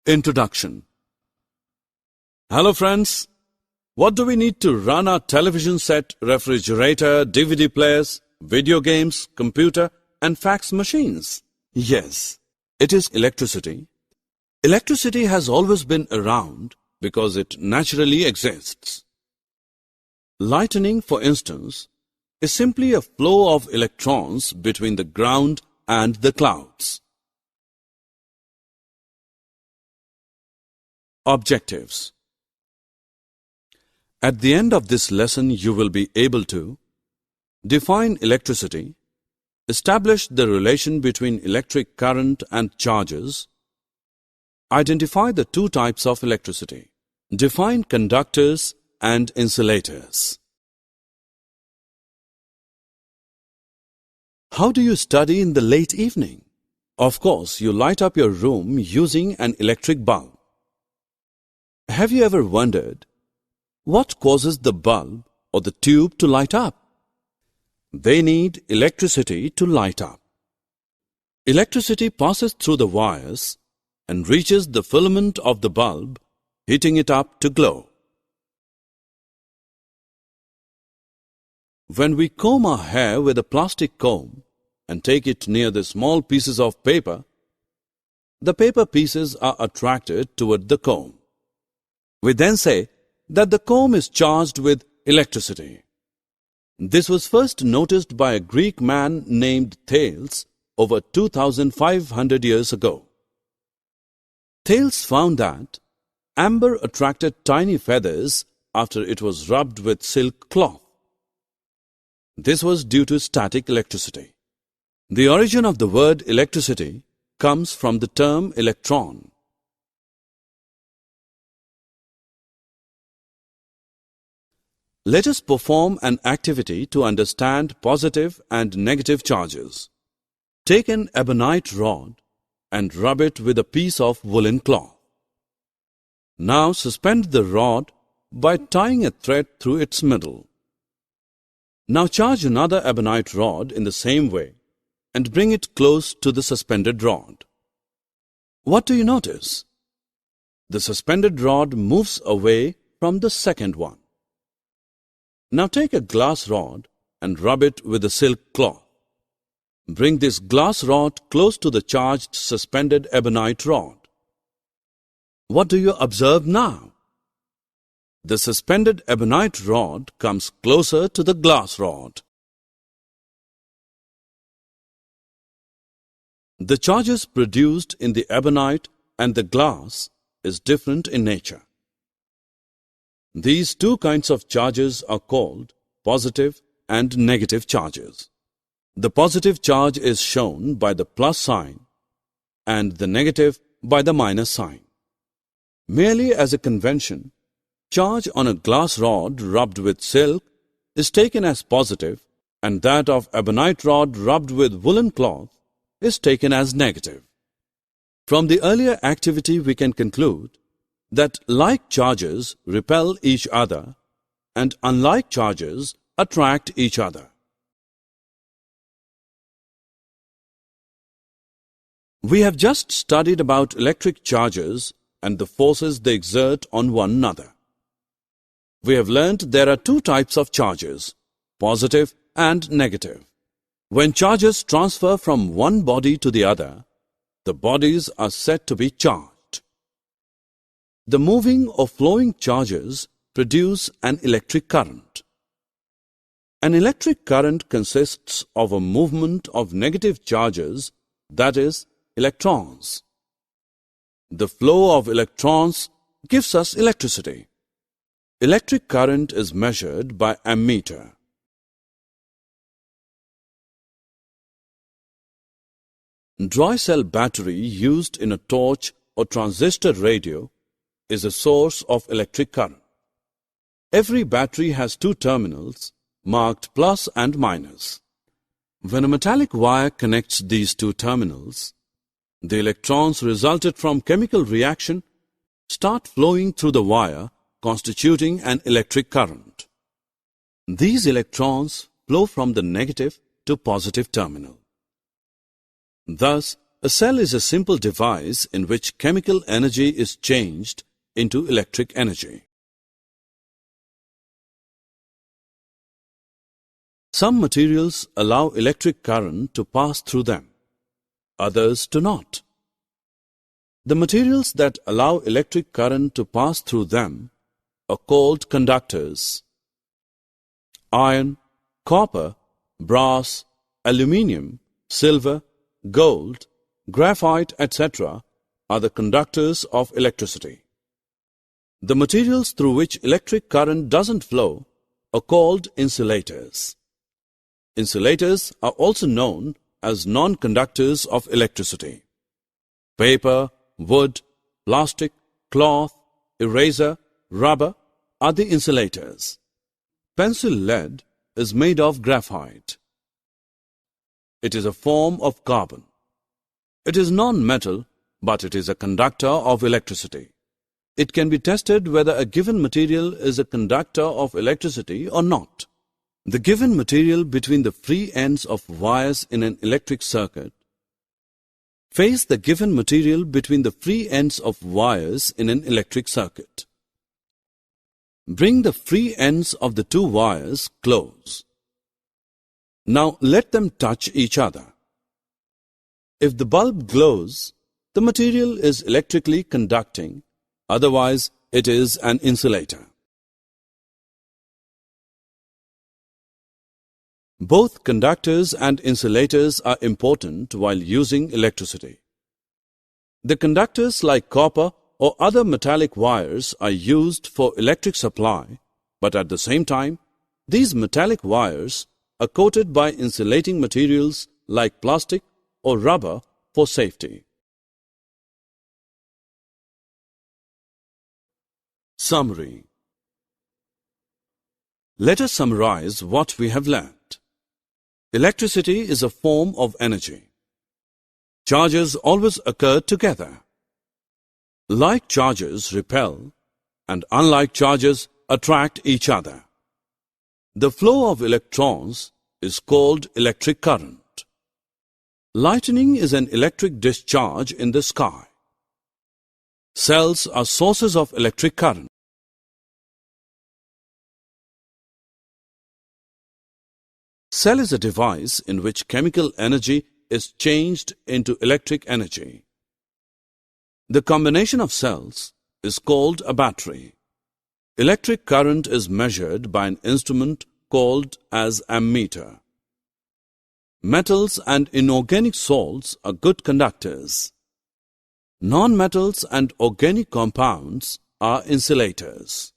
Introduction. Hello friends, what do we need to run our television set, refrigerator, DVD players, video games, computer and fax machines? Yes, it is electricity. Electricity has always been around because it naturally exists. Lightning, for instance, is simply a flow of electrons between the ground and the clouds. Objectives. At the end of this lesson, you will be able to define electricity, establish the relation between electric current and charges, identify the two types of electricity, define conductors and insulators. How do you study in the late evening? Of course, you light up your room using an electric bulb. Have you ever wondered what causes the bulb or the tube to light up? They need electricity to light up. Electricity passes through the wires and reaches the filament of the bulb, heating it up to glow. When we comb our hair with a plastic comb and take it near the small pieces of paper, the paper pieces are attracted toward the comb. We then say that the comb is charged with electricity. This was first noticed by a Greek man named Thales over 2,500 years ago. Thales found that amber attracted tiny feathers after it was rubbed with silk cloth. This was due to static electricity. The origin of the word electricity comes from the term electron. Let us perform an activity to understand positive and negative charges. Take an ebonite rod and rub it with a piece of woolen cloth. Now suspend the rod by tying a thread through its middle. Now charge another ebonite rod in the same way and bring it close to the suspended rod. What do you notice? The suspended rod moves away from the second one. Now take a glass rod and rub it with a silk cloth. Bring this glass rod close to the charged suspended ebonite rod. What do you observe now? The suspended ebonite rod comes closer to the glass rod. The charges produced in the ebonite and the glass is different in nature. These two kinds of charges are called positive and negative charges. The positive charge is shown by the plus sign and the negative by the minus sign. Merely as a convention, charge on a glass rod rubbed with silk is taken as positive and that of ebonite rod rubbed with woolen cloth is taken as negative. From the earlier activity we can conclude that like charges repel each other and unlike charges attract each other. We have just studied about electric charges and the forces they exert on one another. We have learned there are two types of charges, positive and negative. When charges transfer from one body to the other, the bodies are said to be charged. The moving or flowing charges produce an electric current. An electric current consists of a movement of negative charges, that is, electrons. The flow of electrons gives us electricity. Electric current is measured by ammeter. Dry cell battery used in a torch or transistor radio is a source of electric current. Every battery has two terminals marked plus and minus. When a metallic wire connects these two terminals, the electrons resulted from chemical reaction start flowing through the wire, constituting an electric current. These electrons flow from the negative to positive terminal. Thus, A cell is a simple device in which chemical energy is changed into electric energy. Some materials allow electric current to pass through them. Others do not. The materials that allow electric current to pass through them are called conductors. Iron, copper, brass, aluminium, silver, gold, graphite, etc. are the conductors of electricity. The materials through which electric current doesn't flow are called insulators. Insulators are also known as non-conductors of electricity. Paper, wood, plastic, cloth, eraser, rubber are the insulators. Pencil lead is made of graphite. It is a form of carbon. It is non-metal, but it is a conductor of electricity. It can be tested whether a given material is a conductor of electricity or not. The given material between the free ends of wires in an electric circuit. Face the given material between the free ends of wires in an electric circuit. Bring the free ends of the two wires close. Now let them touch each other. If the bulb glows, the material is electrically conducting, otherwise it is an insulator. Both conductors and insulators are important while using electricity. The conductors like copper or other metallic wires are used for electric supply, but at the same time, these metallic wires are coated by insulating materials like plastic or rubber for safety. Summary. Let us summarize what we have learned. Electricity is a form of energy. Charges always occur together. Like charges repel, and unlike charges attract each other. The flow of electrons is called electric current. Lightning is an electric discharge in the sky. Cells are sources of electric current. Cell is a device in which chemical energy is changed into electric energy. The combination of cells is called a battery. Electric current is measured by an instrument called as ammeter. Metals and inorganic salts are good conductors. Non-metals and organic compounds are insulators.